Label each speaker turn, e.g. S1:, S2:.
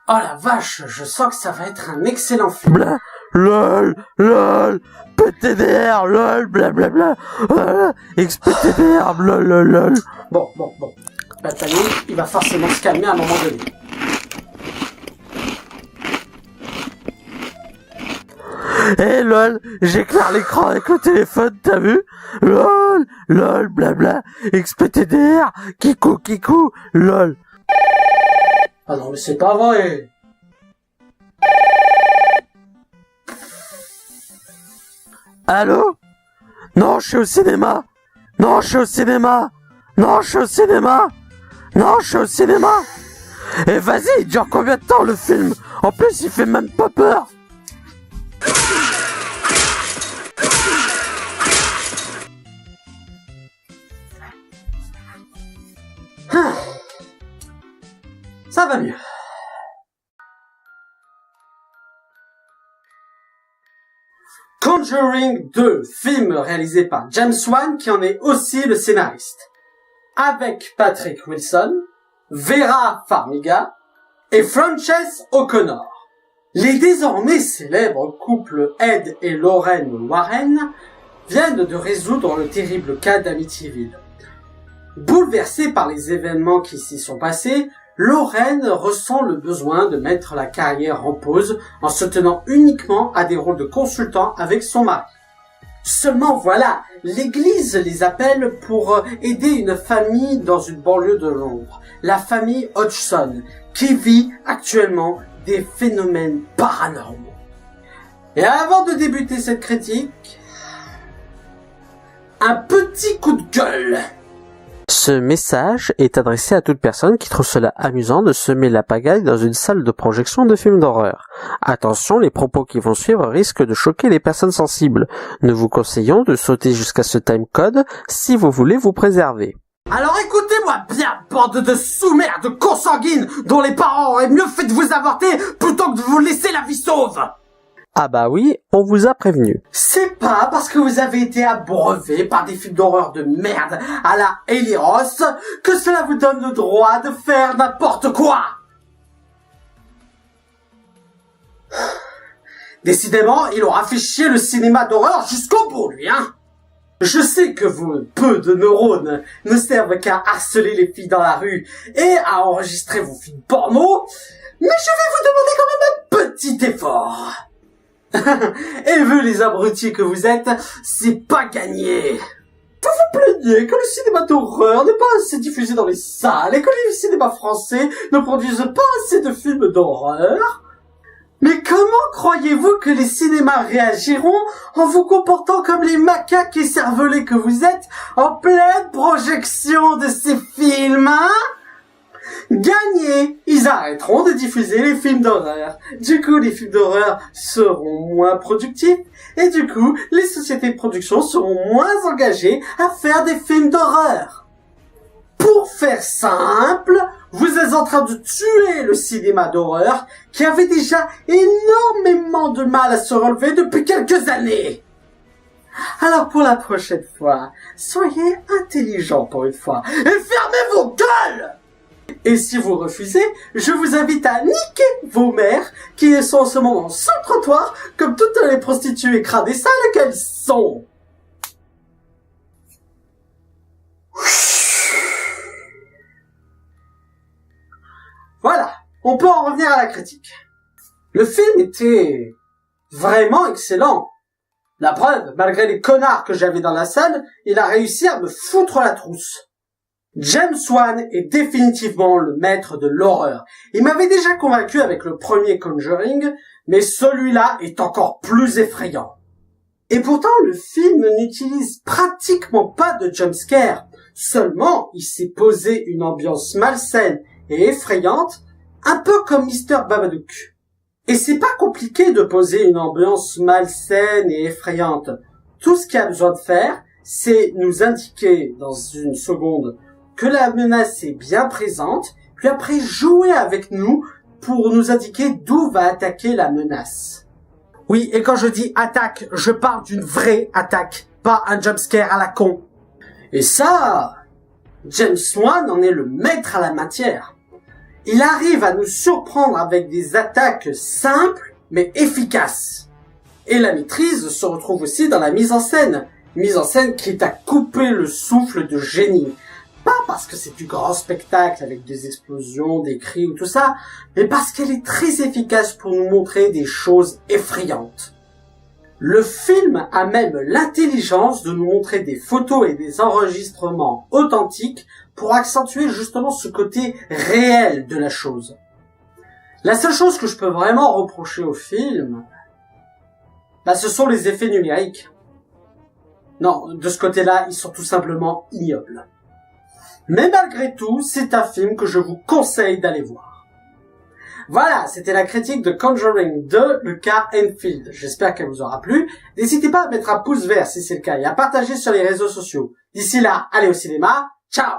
S1: Oh la vache, je sens que ça va être un excellent film.
S2: Bla, lol, PTDR, lol, blablabla, XPTDR, lol.
S1: Bon. Bataillon, il va forcément se calmer à un moment donné.
S2: Lol, j'éclaire l'écran avec le téléphone, t'as vu? Lol, blabla, XPTDR, kikou, lol.
S1: Ah non, mais c'est pas vrai.
S2: Allô? Non, je suis au cinéma. Et vas-y, il dure combien de temps le film? En plus, il fait même pas peur.
S1: Ça va mieux. Conjuring 2, film réalisé par James Wan qui en est aussi le scénariste. Avec Patrick Wilson, Vera Farmiga et Frances O'Connor. Les désormais célèbres couples Ed et Lorraine Warren viennent de résoudre le terrible cas d'Amityville. Bouleversée par les événements qui s'y sont passés, Lorraine ressent le besoin de mettre la carrière en pause en se tenant uniquement à des rôles de consultant avec son mari. Seulement voilà, l'église les appelle pour aider une famille dans une banlieue de Londres, la famille Hodgson, qui vit actuellement des phénomènes paranormaux. Et avant de débuter cette critique, un petit coup de gueule.
S2: Ce message est adressé à toute personne qui trouve cela amusant de semer la pagaille dans une salle de projection de films d'horreur. Attention, les propos qui vont suivre risquent de choquer les personnes sensibles. Nous vous conseillons de sauter jusqu'à ce timecode si vous voulez vous préserver.
S1: Alors écoutez-moi bien, bande de sous-merdes consanguines dont les parents auraient mieux fait de vous avorter plutôt que de vous laisser la vie sauve.
S2: Ah bah oui, on vous a prévenu.
S1: C'est pas parce que vous avez été abreuvé par des films d'horreur de merde à la Eli Roth que cela vous donne le droit de faire n'importe quoi. Décidément, il aura fait chier le cinéma d'horreur jusqu'au bout, lui, hein. Je sais que vos peu de neurones ne servent qu'à harceler les filles dans la rue et à enregistrer vos films porno, mais je vais vous demander quand même un petit effort. Et vu les abrutis que vous êtes, c'est pas gagné. Vous vous plaignez que le cinéma d'horreur n'est pas assez diffusé dans les salles et que les cinémas français ne produisent pas assez de films d'horreur. Mais comment croyez-vous que les cinémas réagiront en vous comportant comme les macaques écervelés que vous êtes en pleine projection de ces films, hein? Gagné! Ils arrêteront de diffuser les films d'horreur. Du coup, les films d'horreur seront moins productifs et du coup, les sociétés de production seront moins engagées à faire des films d'horreur. Pour faire simple, vous êtes en train de tuer le cinéma d'horreur qui avait déjà énormément de mal à se relever depuis quelques années. Alors pour la prochaine fois, soyez intelligents pour une fois et fermez vos gueules! Et si vous refusez, je vous invite à niquer vos mères qui sont en ce moment sur le trottoir comme toutes les prostituées cradées sales qu'elles sont. Voilà, on peut en revenir à la critique. Le film était vraiment excellent. La preuve, malgré les connards que j'avais dans la salle, il a réussi à me foutre la trousse. James Wan est définitivement le maître de l'horreur. Il m'avait déjà convaincu avec le premier Conjuring, mais celui-là est encore plus effrayant. Et pourtant, le film n'utilise pratiquement pas de jumpscare. Seulement, il s'est posé une ambiance malsaine et effrayante, un peu comme Mr. Babadook. Et c'est pas compliqué de poser une ambiance malsaine et effrayante. Tout ce qu'il y a besoin de faire, c'est nous indiquer dans une seconde que la menace est bien présente, puis après jouer avec nous pour nous indiquer d'où va attaquer la menace. Oui, et quand je dis attaque, je parle d'une vraie attaque, pas un jumpscare à la con. Et ça, James Wan en est le maître à la matière. Il arrive à nous surprendre avec des attaques simples mais efficaces. Et la maîtrise se retrouve aussi dans la mise en scène qui est à couper le souffle de génie. Pas parce que c'est du grand spectacle avec des explosions, des cris ou tout ça, mais parce qu'elle est très efficace pour nous montrer des choses effrayantes. Le film a même l'intelligence de nous montrer des photos et des enregistrements authentiques pour accentuer justement ce côté réel de la chose. La seule chose que je peux vraiment reprocher au film, ce sont les effets numériques. Non, de ce côté-là, ils sont tout simplement ignobles. Mais malgré tout, c'est un film que je vous conseille d'aller voir. Voilà, c'était la critique de Conjuring 2, le cas Enfield. J'espère qu'elle vous aura plu. N'hésitez pas à mettre un pouce vert si c'est le cas et à partager sur les réseaux sociaux. D'ici là, allez au cinéma. Ciao!